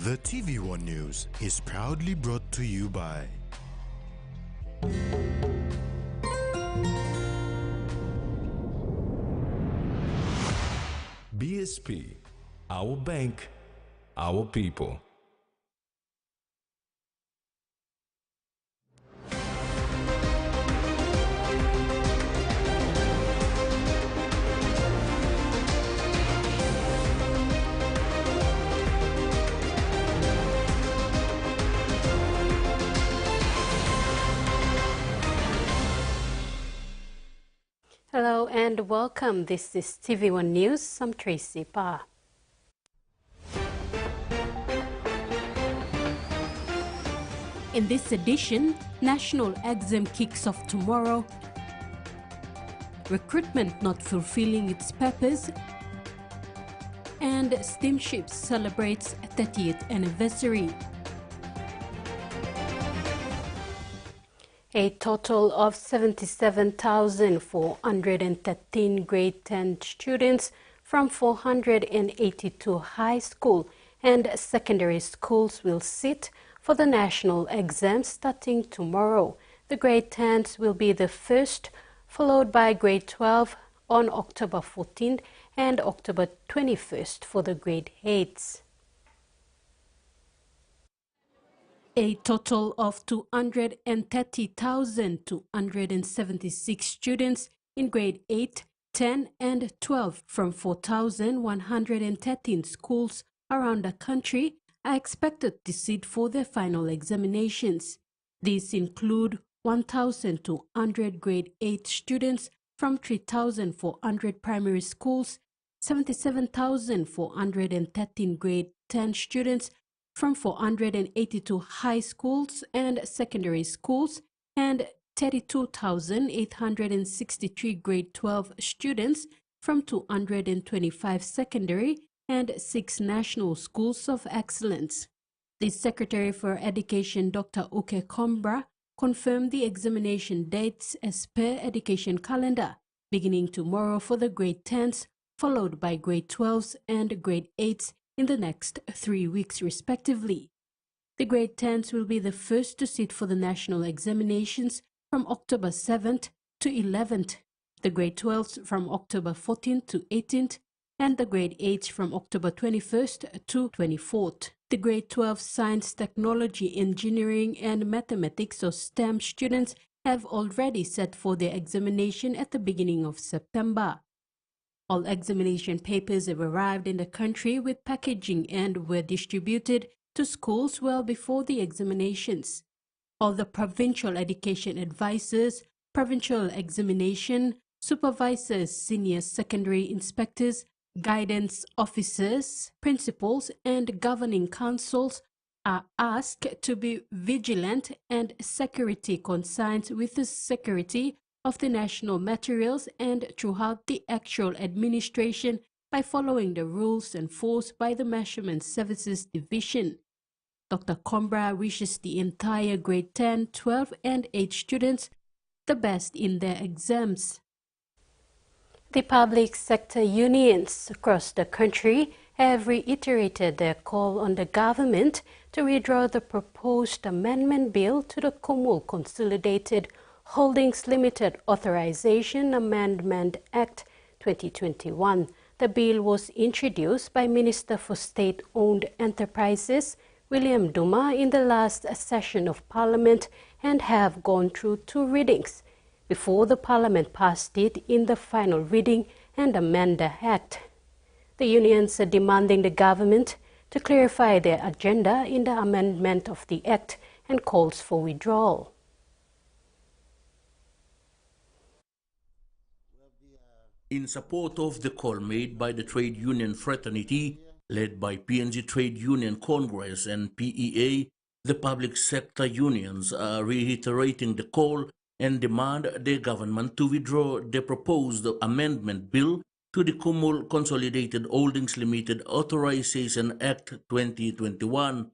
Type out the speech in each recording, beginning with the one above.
The TV1 News is proudly brought to you by BSP, our bank, our people. Hello and welcome. This is TV1 News. I'm Tracy Pa. In this edition, national exam kicks off tomorrow. Recruitment not fulfilling its purpose. And Steamship celebrates 30th anniversary. A total of 77,413 grade 10 students from 482 high school and secondary schools will sit for the national exam starting tomorrow. The grade 10s will be the first, followed by grade 12 on October 14th and October 21st for the grade 8s. A total of 230,276 students in grade 8, 10 and 12 from 4,113 schools around the country are expected to sit for their final examinations. These include 1,200 grade 8 students from 3,400 primary schools, 77,413 grade 10 students from 482 high schools and secondary schools, and 32,863 grade 12 students from 225 secondary and 6 national schools of excellence. The Secretary for Education, Dr. Uke Kombra, confirmed the examination dates as per education calendar, beginning tomorrow for the grade 10s, followed by grade 12s and grade 8s in the next 3 weeks respectively. The grade 10s will be the first to sit for the national examinations from October 7th to 11th, the grade 12s from October 14th to 18th, and the grade 8s from October 21st to 24th. The grade 12 science, technology, engineering, and mathematics or STEM students have already sat for their examination at the beginning of September. All examination papers have arrived in the country with packaging and were distributed to schools well before the examinations. All the provincial education advisors, provincial examination supervisors, senior secondary inspectors, guidance officers, principals, and governing councils are asked to be vigilant and security concerned with the security of the national materials and throughout the actual administration by following the rules enforced by the Measurement Services Division. Dr. Kombra wishes the entire grade 10, 12, and 8 students the best in their exams. The public sector unions across the country have reiterated their call on the government to withdraw the proposed amendment bill to the Kumul Consolidated Holdings Limited Authorization Amendment Act 2021. The bill was introduced by Minister for State-Owned Enterprises, William Duma, in the last session of Parliament and have gone through 2 readings before the Parliament passed it in the final reading and amend the Act. The unions are demanding the government to clarify their agenda in the amendment of the Act and calls for withdrawal. In support of the call made by the trade union fraternity, led by PNG Trade Union Congress and PEA, the public sector unions are reiterating the call and demand the government to withdraw the proposed amendment bill to the Kumul Consolidated Holdings Limited Authorization Act 2021.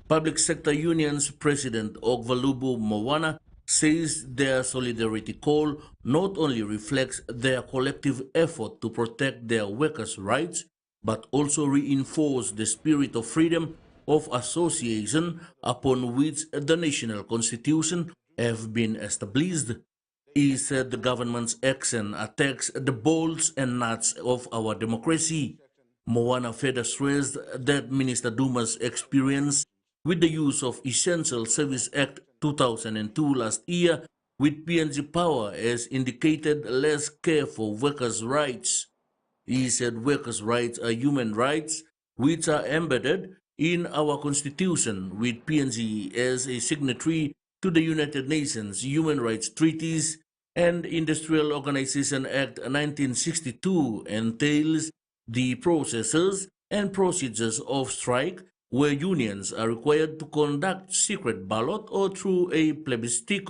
Public Sector Union's President Ogvalubu Mowana says their solidarity call not only reflects their collective effort to protect their workers' rights, but also reinforce the spirit of freedom of association upon which the national constitution have been established. He said the government's action attacks the bolts and nuts of our democracy. Moana further stressed that Minister Duma's experience with the use of Essential Service Act 2002 last year with PNG Power has indicated less care for workers' rights. He said workers' rights are human rights which are embedded in our constitution, with PNG as a signatory to the United Nations Human Rights Treaties, and Industrial Organization Act 1962 entails the processes and procedures of strike where unions are required to conduct secret ballot or through a plebiscite.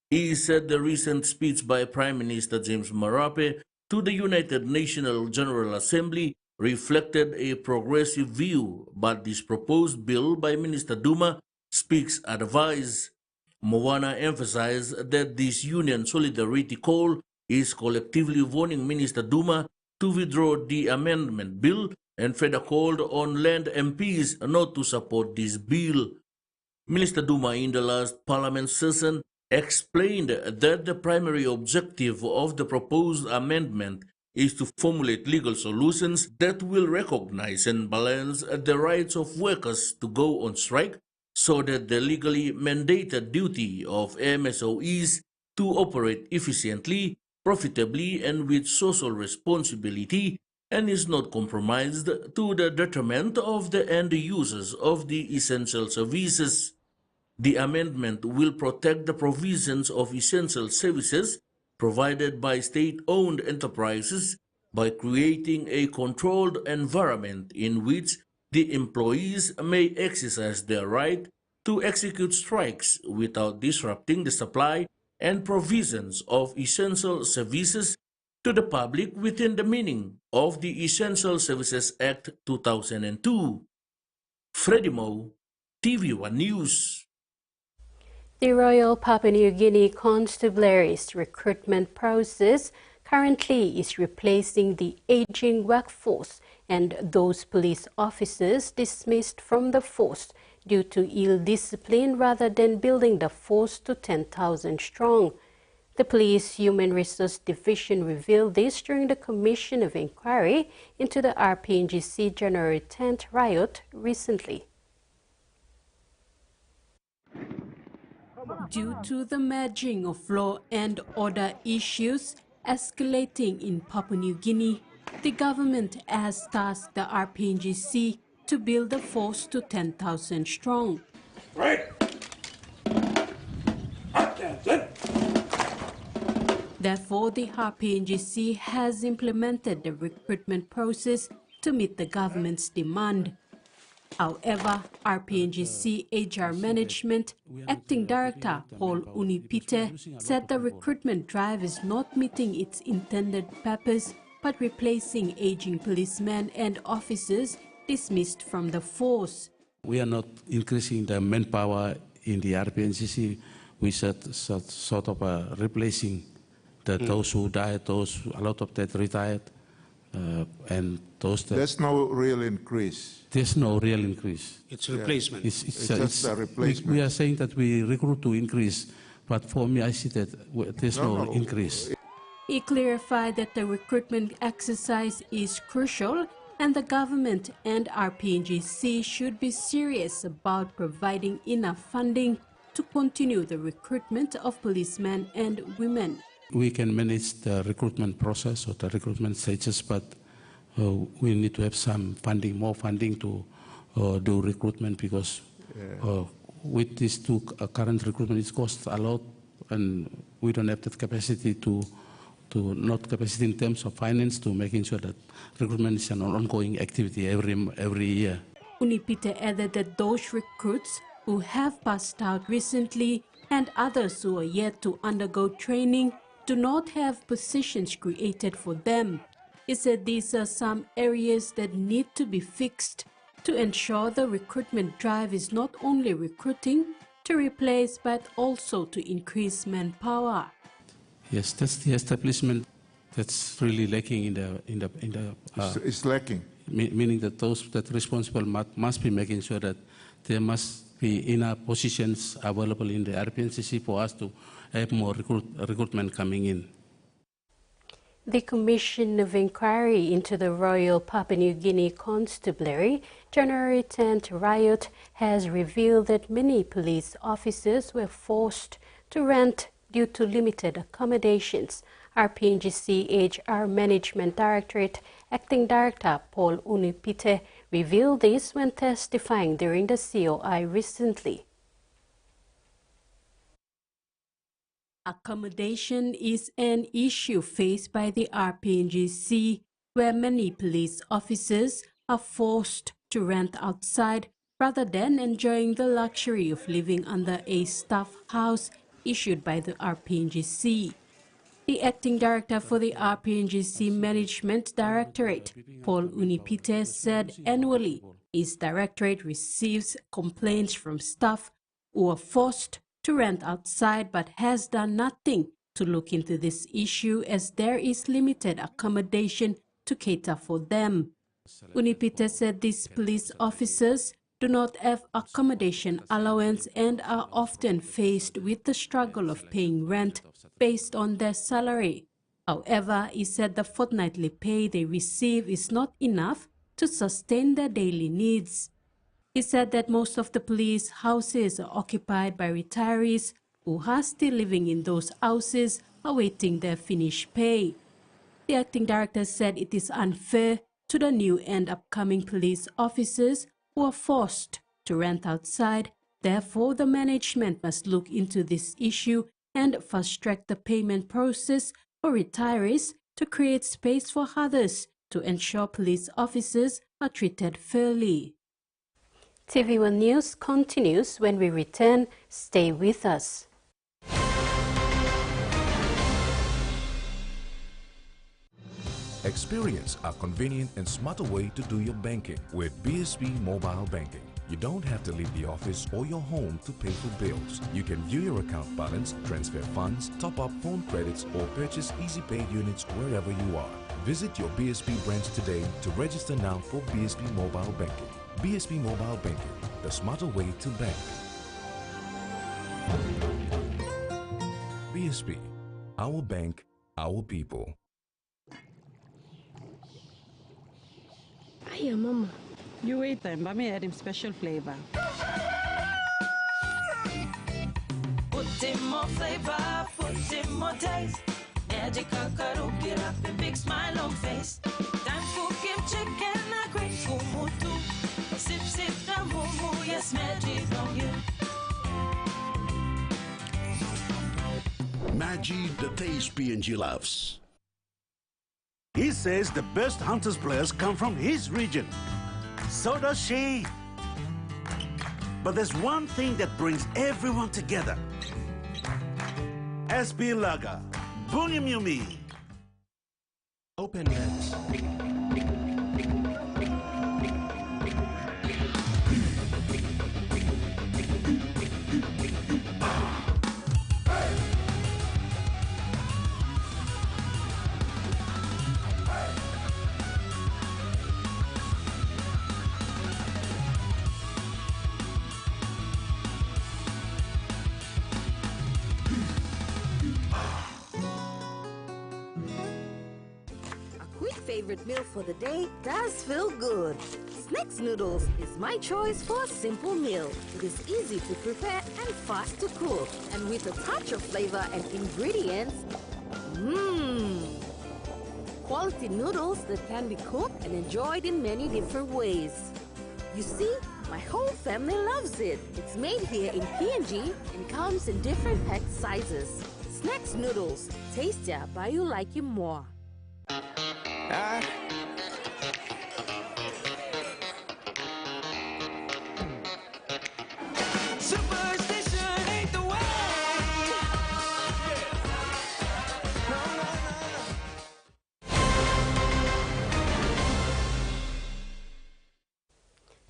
He said the recent speech by Prime Minister James Marape to the United Nations General Assembly reflected a progressive view, but this proposed bill by Minister Duma speaks otherwise. Moana emphasized that this union solidarity call is collectively warning Minister Duma to withdraw the amendment bill and further called on land MPs not to support this bill. Minister Duma in the last parliament session explained that the primary objective of the proposed amendment is to formulate legal solutions that will recognize and balance the rights of workers to go on strike so that the legally mandated duty of MSOEs to operate efficiently, profitably, and with social responsibility and is not compromised to the detriment of the end users of the essential services. The amendment will protect the provisions of essential services provided by state-owned enterprises by creating a controlled environment in which the employees may exercise their right to execute strikes without disrupting the supply and provisions of essential services to the public within the meaning of the Essential Services Act 2002. Freddie Moe, TV1 News. The Royal Papua New Guinea Constabulary's recruitment process currently is replacing the aging workforce and those police officers dismissed from the force due to ill discipline rather than building the force to 10,000 strong. The Police Human Resource Division revealed this during the Commission of Inquiry into the RPNGC January 10th riot recently. Due to the merging of law and order issues escalating in Papua New Guinea, the government has tasked the RPNGC to build a force to 10,000 strong. Right. Therefore, the RPNGC has implemented the recruitment process to meet the government's demand. However, RPNGC HR Management Acting Director Paul Unipite said the recruitment drive is not meeting its intended purpose but replacing aging policemen and officers dismissed from the force. We are not increasing the manpower in the RPNGC. We sort of replacing those who died, a lot of that retired. And those that there's no real increase. There's no real increase. It's replacement. It's just a replacement. We are saying that we recruit to increase, but for me, I see that there's no increase. He clarified that the recruitment exercise is crucial and the government and RPNGC should be serious about providing enough funding to continue the recruitment of policemen and women. We can manage the recruitment process or the recruitment stages, but we need to have some funding, more funding to do recruitment because with these two current recruitment, it costs a lot and we don't have that capacity to not capacity in terms of finance to making sure that recruitment is an ongoing activity every year. Unipite added that those recruits who have passed out recently and others who are yet to undergo training do not have positions created for them. He said these are some areas that need to be fixed to ensure the recruitment drive is not only recruiting to replace but also to increase manpower. Yes, that's the establishment that's really lacking in the it's lacking. meaning that those that responsible must be making sure that there must be enough positions available in the RPNCC for us to have more recruitment coming in. The Commission of Inquiry into the Royal Papua New Guinea Constabulary January 10th riot has revealed that many police officers were forced to rent due to limited accommodations. RPNGC HR Management Directorate Acting Director Paul Unipite revealed this when testifying during the COI recently. Accommodation is an issue faced by the RPNGC, where many police officers are forced to rent outside rather than enjoying the luxury of living under a staff house issued by the RPNGC. The acting director for the RPNGC Management Directorate, Paul Unipite, said annually his directorate receives complaints from staff who are forced to rent outside but has done nothing to look into this issue as there is limited accommodation to cater for them. Unipite said these police officers do not have accommodation allowance and are often faced with the struggle of paying rent based on their salary. However, he said the fortnightly pay they receive is not enough to sustain their daily needs. He said that most of the police houses are occupied by retirees who are still living in those houses awaiting their finished pay. The acting director said it is unfair to the new and upcoming police officers who are forced to rent outside. Therefore, the management must look into this issue and fast-track the payment process for retirees to create space for others to ensure police officers are treated fairly. TVWAN News continues when we return. Stay with us. Experience a convenient and smarter way to do your banking with BSP Mobile Banking. You don't have to leave the office or your home to pay for bills. You can view your account balance, transfer funds, top up phone credits, or purchase easy paid units wherever you are. Visit your BSP branch today to register now for BSP Mobile Banking. BSP Mobile Banking, the smarter way to bank. BSP, our bank, our people. Hiya, Mama. You wait time, but me add him special flavor. Put in more flavor, put in more taste. Magical karaoke, up a big smile on face. Time for kim chicken, a great kumutu. Sip, sip, the moo, yes, magic on you. Maggie, the taste PNG loves. He says the best Hunters players come from his region. So does she. But there's one thing that brings everyone together. SB Lager, Bunyam Yumi. Open nets. Favorite meal for the day does feel good. Snacks noodles is my choice for a simple meal. It is easy to prepare and fast to cook, and with a touch of flavor and ingredients, quality noodles that can be cooked and enjoyed in many different ways. You see, my whole family loves it. It's made here in PNG and comes in different pack sizes. Snacks noodles, tastier but you like it more. Superstition ain't the way.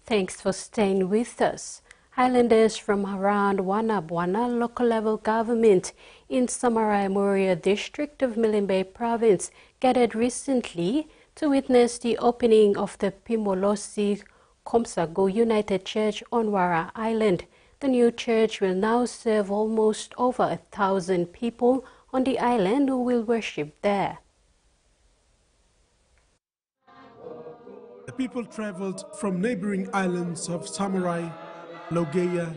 Thanks for staying with us. Highlanders from around Wana local level government in Samarai Moria district of Milne Bay province gathered recently to witness the opening of the Pimolosi Komsago United Church on Hungara Island. The new church will now serve almost over 1,000 people on the island who will worship there. The people traveled from neighboring islands of Samurai, Logeia,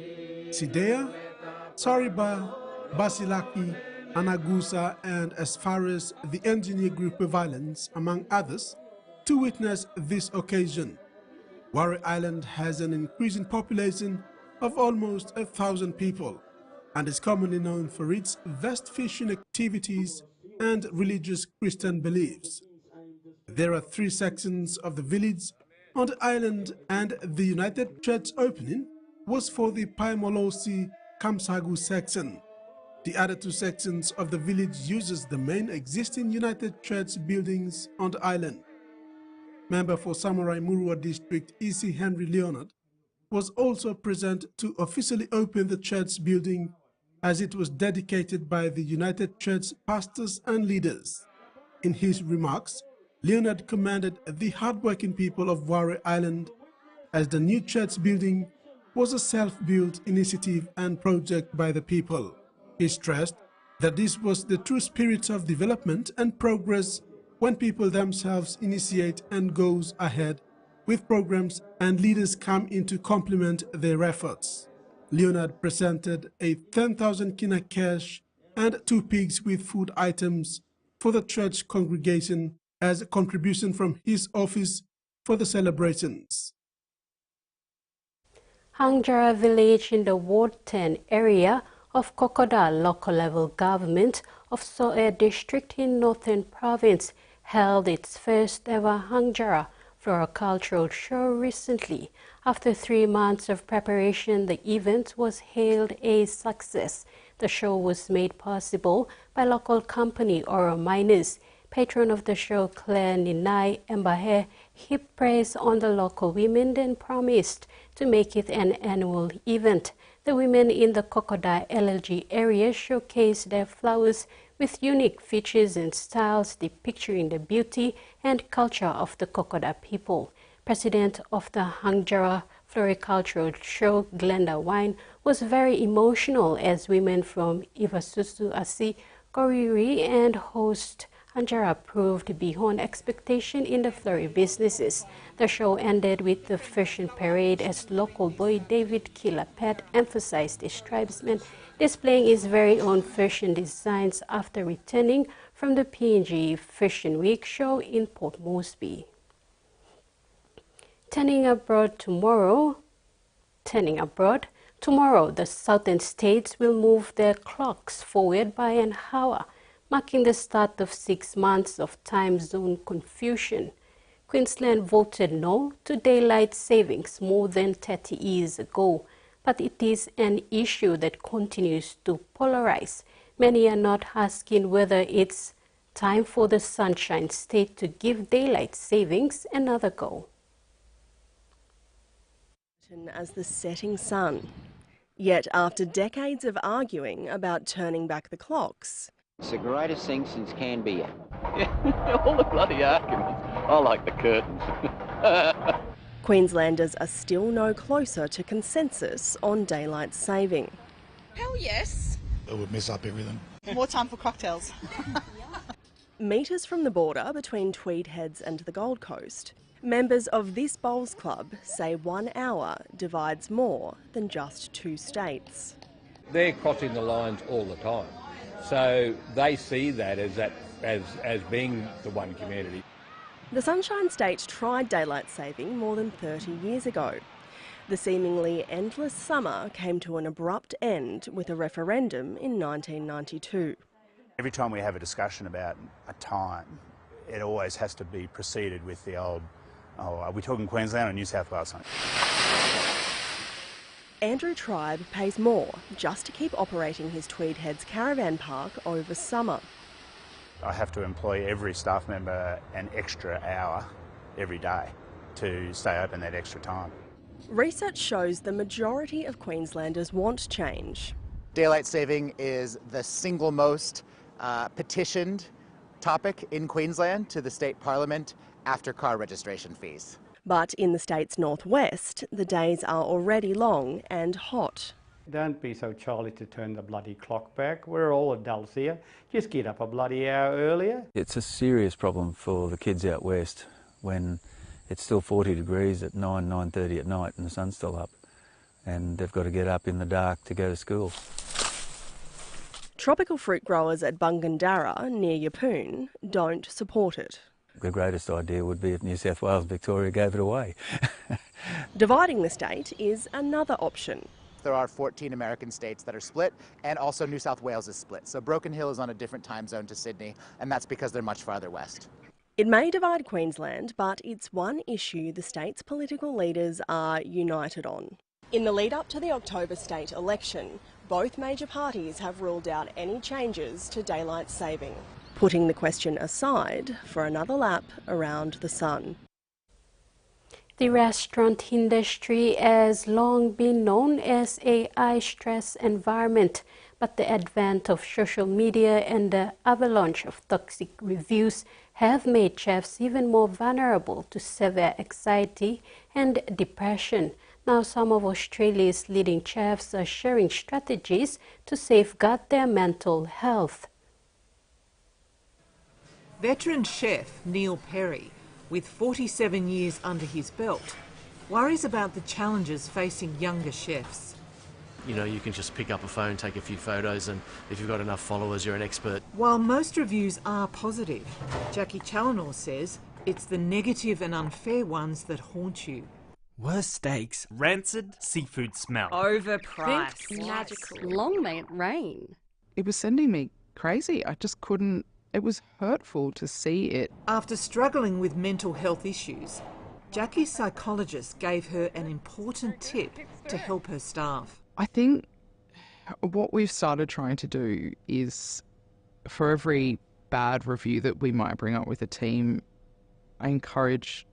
Sidea, Sariba, Basilaki, Anagusa, and as far as the Engineer Group of Islands, among others, to witness this occasion. Hungara Island has an increasing population of almost 1,000 people and is commonly known for its vast fishing activities and religious Christian beliefs. There are 3 sections of the village on the island, and the United Church opening was for the Paimolosi Kamsagu section. The other 2 sections of the village uses the main existing United Church buildings on the island. Member for Samurai Murua District E.C. Henry Leonard was also present to officially open the church building, as it was dedicated by the United Church pastors and leaders. In his remarks, Leonard commended the hardworking people of Hungara Island, as the new church building was a self-built initiative and project by the people. He stressed that this was the true spirit of development and progress when people themselves initiate and goes ahead with programs and leaders come in to complement their efforts. Leonard presented a 10,000 kina cash and 2 pigs with food items for the church congregation as a contribution from his office for the celebrations. Hungara village in the Ward 10 area of Kokoda local level government of Soe district in Northern Province held its first ever Hungara floricultural show recently. After 3 months of preparation, the event was hailed a success. The show was made possible by local company Oro Miners. Patron of the show, Claire Ninai Mbahe, heaped praise on the local women and promised to make it an annual event. The women in the Kokoda LLG area showcased their flowers with unique features and styles depicting the beauty and culture of the Kokoda people. President of the Hungara Floricultural Show, Glenda Wine, was very emotional as women from Ivasusu Asi, Koriri, and host Hungara proved beyond expectation in the flurry businesses. The show ended with the fashion parade as local boy David Kilapet emphasized his tribesmen displaying his very own fashion designs after returning from the PNG Fashion Week show in Port Moresby. Turning abroad, tomorrow, the southern states will move their clocks forward by an hour, marking the start of 6 months of time zone confusion. Queensland voted no to daylight savings more than 30 years ago, but it is an issue that continues to polarize. Many are not asking whether it's time for the Sunshine State to give daylight savings another go. As the setting sun. Yet after decades of arguing about turning back the clocks, it's the greatest thing since canned beer. Yeah, all the bloody arguments. I like the curtains. Queenslanders are still no closer to consensus on daylight saving. Hell yes. It would mess up everything. More time for cocktails. Metres from the border between Tweed Heads and the Gold Coast, members of this bowls club say 1 hour divides more than just 2 states. They're crossing the lines all the time. So they see that as being the one community. The Sunshine State tried daylight saving more than 30 years ago. The seemingly endless summer came to an abrupt end with a referendum in 1992. Every time we have a discussion about a time, it always has to be preceded with the old, oh, are we talking Queensland or New South Wales? Andrew Tribe pays more just to keep operating his Tweed Heads caravan park over summer. I have to employ every staff member an extra hour every day to stay open that extra time. Research shows the majority of Queenslanders want change. Daylight saving is the single most petitioned topic in Queensland to the state parliament after car registration fees. But in the state's northwest, the days are already long and hot. Don't be so childish to turn the bloody clock back. We're all adults here. Just get up a bloody hour earlier. It's a serious problem for the kids out west when it's still 40 degrees at 9:30 at night and the sun's still up, and they've got to get up in the dark to go to school. Tropical fruit growers at Bungandara, near Yeppoon, don't support it. The greatest idea would be if New South Wales and Victoria gave it away. Dividing the state is another option. There are 14 American states that are split, and also New South Wales is split. So Broken Hill is on a different time zone to Sydney, and that's because they're much farther west. It may divide Queensland, but it's one issue the state's political leaders are united on. In the lead up to the October state election, both major parties have ruled out any changes to daylight saving, putting the question aside for another lap around the sun. The restaurant industry has long been known as a high-stress environment, but the advent of social media and the avalanche of toxic reviews have made chefs even more vulnerable to severe anxiety and depression. Now, some of Australia's leading chefs are sharing strategies to safeguard their mental health. Veteran chef Neil Perry, with 47 years under his belt, worries about the challenges facing younger chefs. You know, you can just pick up a phone, take a few photos, and if you've got enough followers, you're an expert. While most reviews are positive, Jackie Challenor says it's the negative and unfair ones that haunt you. Worst steaks, rancid seafood smell. Overpriced. Magical. Long may it rain. It was sending me crazy. I just couldn't. It was hurtful to see it. After struggling with mental health issues, Jackie's psychologist gave her an important tip to help her staff. I think what we've started trying to do is, for every bad review that we might bring up with a team, I encourage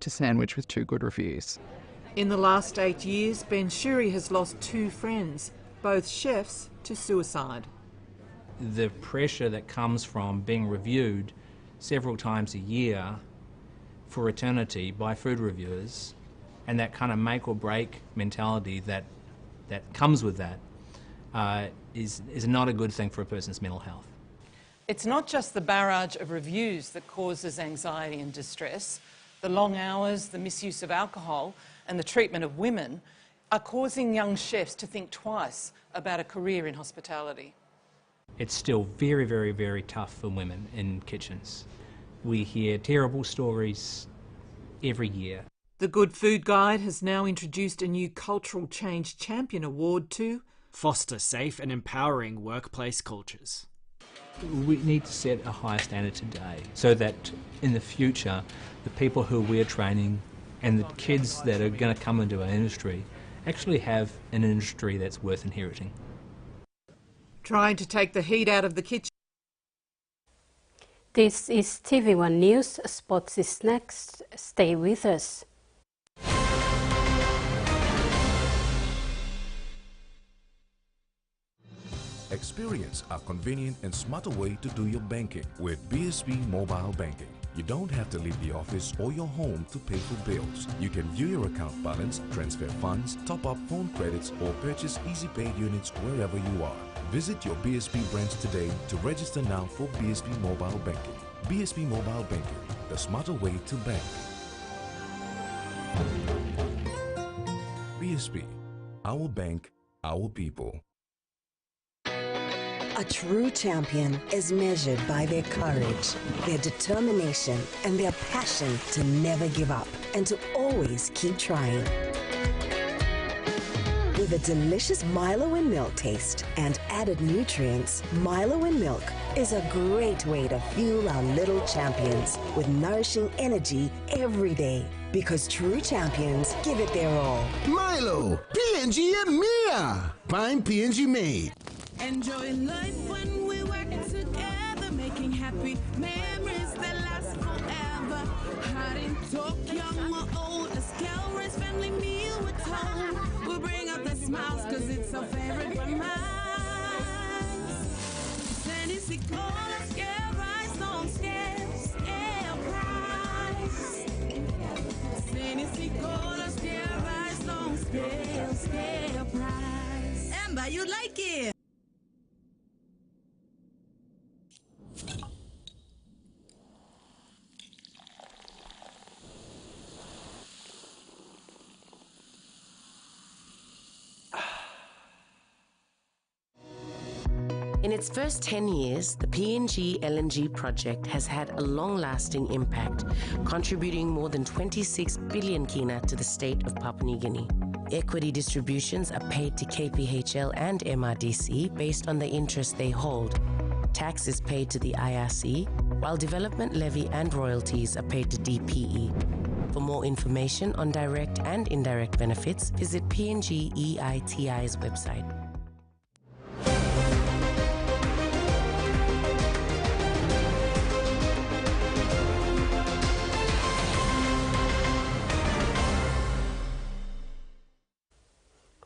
to sandwich with 2 good reviews. In the last 8 years, Ben Shuri has lost 2 friends, both chefs, to suicide. The pressure that comes from being reviewed several times a year for eternity by food reviewers, and that kind of make or break mentality that comes with that is not a good thing for a person's mental health. It's not just the barrage of reviews that causes anxiety and distress. The long hours, the misuse of alcohol and the treatment of women are causing young chefs to think twice about a career in hospitality. It's still very, very, very tough for women in kitchens. We hear terrible stories every year. The Good Food Guide has now introduced a new Cultural Change Champion Award to foster safe and empowering workplace cultures. We need to set a higher standard today so that in the future the people who we're training and the kids that are going to come into our industry actually have an industry that's worth inheriting. Trying to take the heat out of the kitchen. This is TV1 News. Sports is next. Stay with us. Experience a convenient and smarter way to do your banking with BSB Mobile Banking. You don't have to leave the office or your home to pay for bills. You can view your account balance, transfer funds, top up phone credits, or purchase easy paid units wherever you are. Visit your BSB branch today to register now for BSB Mobile Banking. BSB Mobile Banking, the smarter way to bank. BSB, our bank, our people. A true champion is measured by their courage, their determination, and their passion to never give up and to always keep trying. With a delicious Milo in milk taste and added nutrients, Milo in milk is a great way to fuel our little champions with nourishing energy every day. Because true champions give it their all. Milo, PNG e Mia. Pine PNG made. Enjoying life when we work together, making happy memories that last forever. Hot in Tokyo, or old, a scale-race family meal with home. We'll bring out the smiles, cause it's our favorite from us. Sandy, see, all our scale rice, no In its first 10 years, the PNG LNG project has had a long-lasting impact, contributing more than 26 billion kina to the state of Papua New Guinea. Equity distributions are paid to KPHL and MRDC based on the interest they hold. Tax is paid to the IRC, while development levy and royalties are paid to DPE. For more information on direct and indirect benefits, visit PNG EITI's website.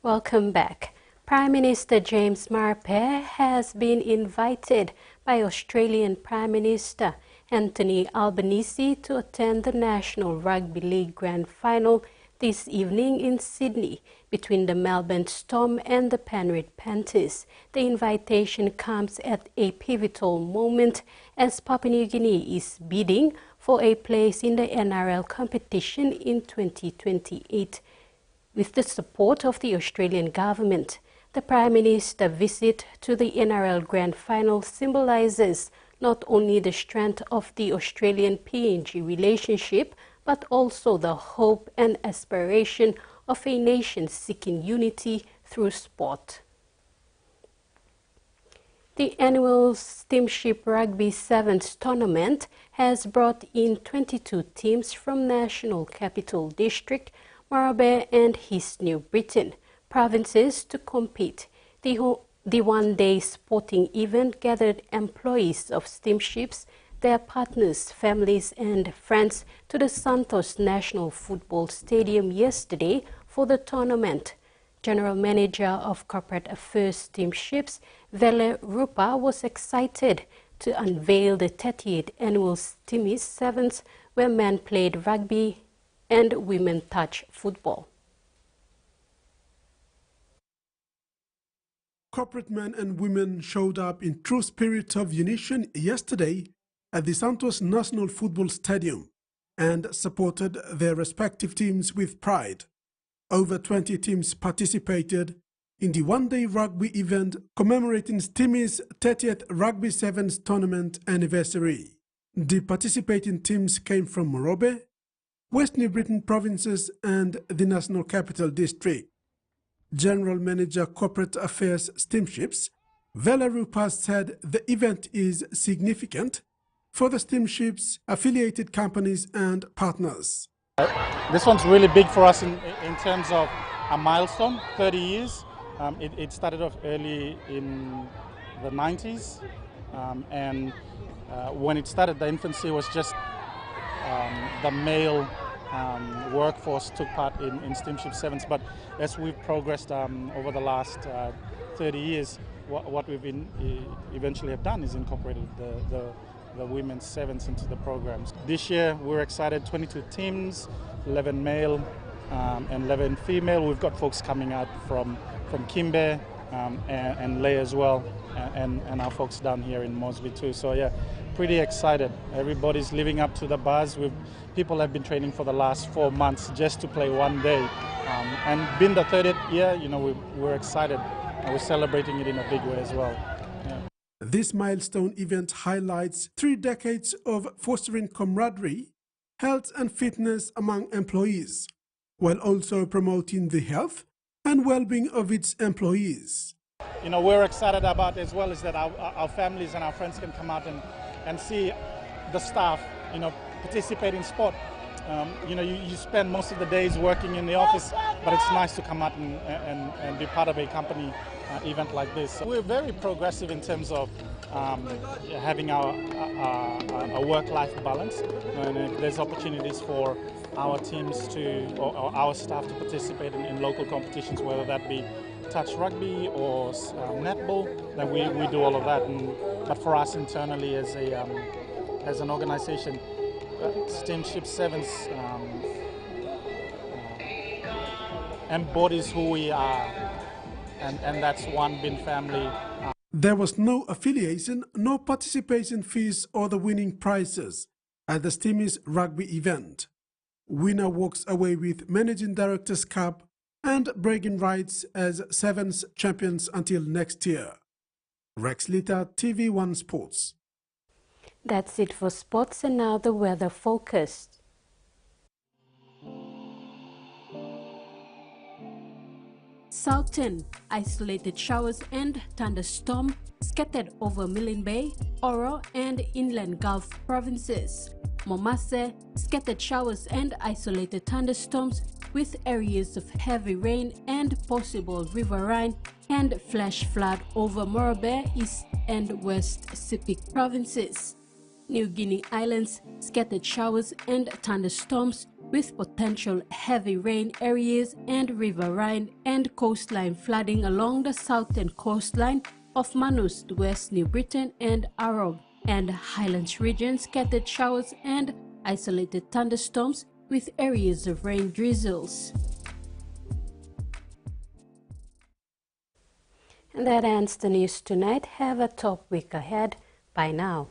Welcome back. Prime Minister James Marape has been invited by Australian Prime Minister Anthony Albanese to attend the National Rugby League Grand Final this evening in Sydney between the Melbourne Storm and the Penrith Panthers. The invitation comes at a pivotal moment as Papua New Guinea is bidding for a place in the NRL competition in 2028. With the support of the Australian government, the Prime Minister's visit to the NRL Grand Final symbolises not only the strength of the Australian-PNG relationship, but also the hope and aspiration of a nation seeking unity through sport. The annual Steamship Rugby Sevens tournament has brought in 22 teams from National Capital District, Marabe and His New Britain provinces to compete. The one-day sporting event gathered employees of steamships, their partners, families and friends to the Santos National Football Stadium yesterday for the tournament. General Manager of Corporate Affairs Steamships, Vele Rupa, was excited to unveil the 38th annual Steamies Sevens, where men played rugby and women touch football. Corporate men and women showed up in true spirit of unison yesterday at the Santos National Football Stadium and supported their respective teams with pride. Over 20 teams participated in the one-day rugby event commemorating Steamy's 30th Rugby Sevens tournament anniversary. The participating teams came from Morobe, West New Britain provinces and the National Capital District. General Manager Corporate Affairs Steamships, Vela Rupa, said the event is significant for the steamships, affiliated companies and partners. This one's really big for us in terms of a milestone, 30 years. It started off early in the 90s and when it started, the infancy was just the male workforce took part in Steamship Sevens, but as we've progressed over the last 30 years, what we've eventually have done is incorporated the women's sevens into the programs. This year we're excited, 22 teams, 11 male and 11 female. We've got folks coming out from Kimbe and Lay as well, and our folks down here in Mosby too. So yeah, pretty excited. Everybody's living up to the buzz. People have been training for the last 4 months just to play one day. And being the 30th year, you know, we're excited and we're celebrating it in a big way as well. Yeah. This milestone event highlights 3 decades of fostering camaraderie, health and fitness among employees, while also promoting the health and well-being of its employees. You know, we're excited about as well is that our families and our friends can come out and see the staff, you know, participate in sport. You know, you spend most of the days working in the office, but it's nice to come out and be part of a company event like this. So we're very progressive in terms of having our work-life balance, and there's opportunities for our teams or our staff to participate in local competitions, whether that be touch rugby or netball, then we do all of that. But for us internally as an organisation, Steamship Sevens embodies who we are, and that's one big family. There was no affiliation, no participation fees or the winning prizes at the Steamy's rugby event. Winner walks away with Managing Director's Cup and bragging rights as Sevens champions until next year. Rex Lita, TV1 Sports. That's it for sports, and now the weather forecast. Southern, isolated showers and thunderstorm scattered over Milne Bay, Oro and inland Gulf provinces. Momase, scattered showers and isolated thunderstorms with areas of heavy rain and possible riverine and flash flood over Morobe, East and West Sepik provinces. New Guinea Islands, scattered showers and thunderstorms with potential heavy rain areas and riverine and coastline flooding along the southern coastline of Manus, West New Britain and Arab, and Highlands region, scattered showers and isolated thunderstorms with areas of rain drizzles. And that ends the news tonight. Have a top week ahead. Bye now.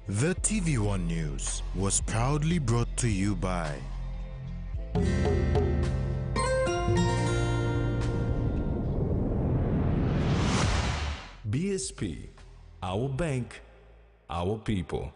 The TV1 News was proudly brought to you by BSP, our bank, our people.